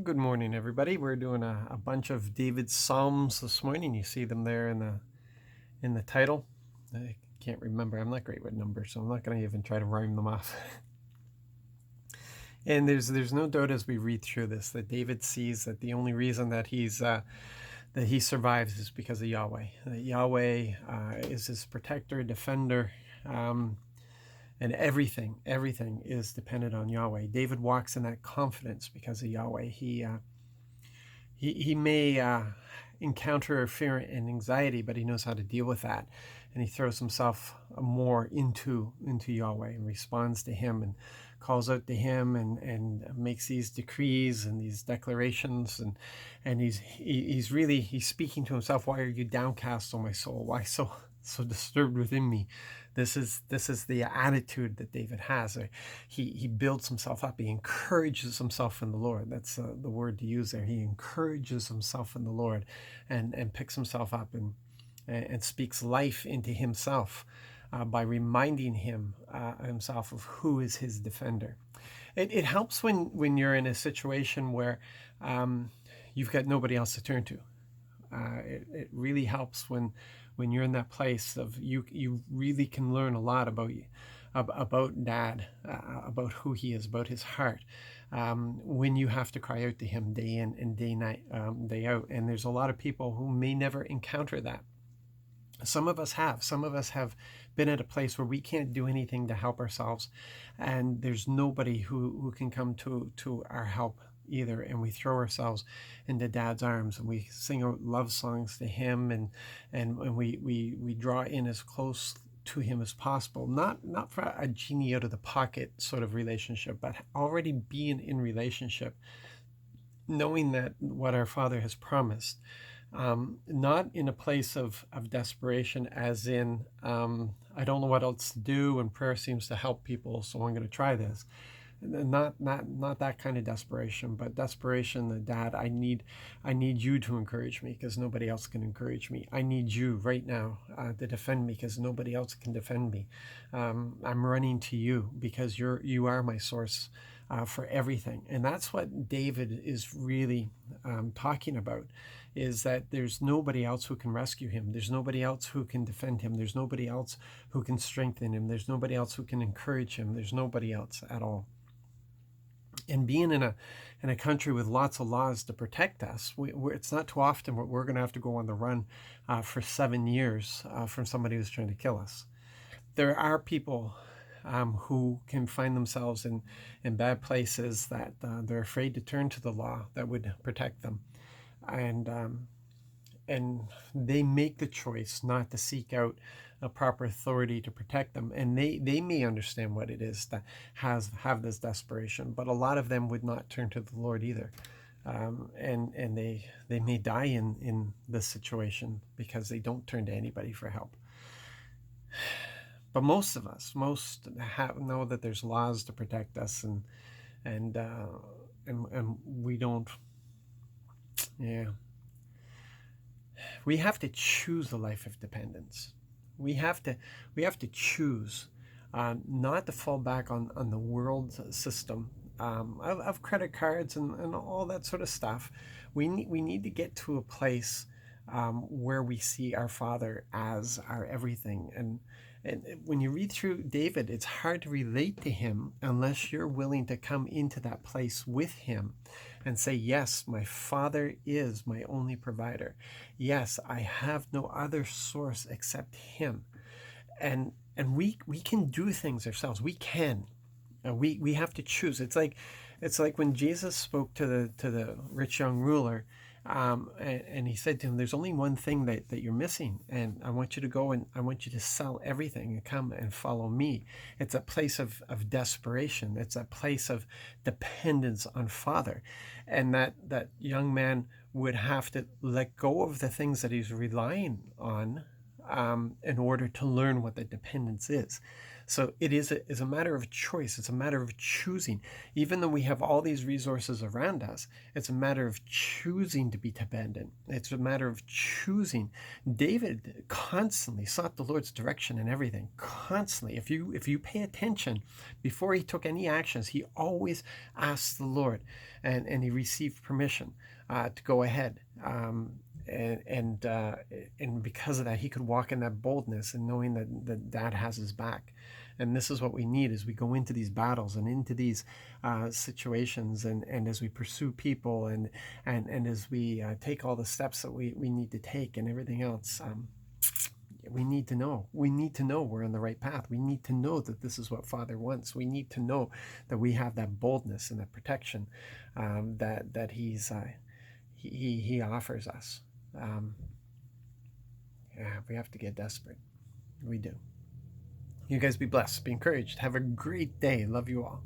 Good morning, everybody. We're doing a bunch of David's Psalms this morning. You see them there in the title. I can't remember. I'm not great with numbers, so I'm not going to even try to rhyme them off. And there's no doubt as we read through this that David sees that the only reason that he survives is because of Yahweh. That Yahweh is his protector, defender. And everything is dependent on Yahweh. David walks in that confidence because of Yahweh. He may encounter fear and anxiety, but he knows how to deal with that, and he throws himself more into Yahweh and responds to Him and calls out to Him and makes these decrees and these declarations, and he's speaking to himself. Why are you downcast, O my soul? Why so disturbed within me? This is the attitude that David has. He builds himself up. He encourages himself in the Lord. That's the word to use there. He encourages himself in the Lord, and picks himself up and speaks life into himself by reminding himself of who is his defender. It helps when you're in a situation where you've got nobody else to turn to. It really helps when you're in that place of you really can learn a lot about Dad, about who he is, about his heart, when you have to cry out to him day in and day out. And there's a lot of people who may never encounter that. Some of us have been at a place where we can't do anything to help ourselves, and there's nobody who can come to our help either, and we throw ourselves into Dad's arms and we sing love songs to him, and we draw in as close to him as possible, not for a genie out of the pocket sort of relationship, but already being in relationship, knowing that what our Father has promised, not in a place of desperation, as in, I don't know what else to do and prayer seems to help people, so I'm going to try this. Not that kind of desperation, but desperation that, Dad, I need you to encourage me because nobody else can encourage me. I need you right now to defend me because nobody else can defend me. I'm running to you because you are my source for everything. And that's what David is really talking about, is that there's nobody else who can rescue him. There's nobody else who can defend him. There's nobody else who can strengthen him. There's nobody else who can encourage him. There's nobody else at all. And being in a country with lots of laws to protect us, it's not too often we're going to have to go on the run for 7 years from somebody who's trying to kill us. There are people who can find themselves in bad places that they're afraid to turn to the law that would protect them, and they make the choice not to seek out a proper authority to protect them, and they may understand what it is to have this desperation, but a lot of them would not turn to the Lord either, and they may die in this situation because they don't turn to anybody for help. But most of us know that there's laws to protect us, and we don't. Yeah, we have to choose a life of dependence. We have to choose not to fall back on the world system of credit cards and all that sort of stuff. We need to get to a place where we see our Father as our everything. And when you read through David, it's hard to relate to him unless you're willing to come into that place with him and say, yes, my Father is my only provider. Yes, I have no other source except him. And we can do things ourselves. We can. We have to choose. It's like when Jesus spoke to the rich young ruler, and he said to him, "There's only one thing that you're missing, and I want you to go and I want you to sell everything and come and follow me." It's a place of desperation. It's a place of dependence on Father, and that young man would have to let go of the things that he's relying on in order to learn what the dependence is. So is a matter of choice. It's a matter of choosing. Even though we have all these resources around us, it's a matter of choosing to be dependent. It's a matter of choosing. David constantly sought the Lord's direction in everything. Constantly. If you pay attention, before he took any actions, he always asked the Lord, and he received permission to go ahead. And because of that, he could walk in that boldness and knowing that Dad has his back. And this is what we need as we go into these battles and into these situations, and as we pursue people, and as we take all the steps that we need to take and everything else. We need to know. We need to know we're on the right path. We need to know that this is what Father wants. We need to know that we have that boldness and that protection that he offers us. Um, yeah, we have to get desperate. We do. You guys be blessed. Be encouraged. Have a great day. Love you all.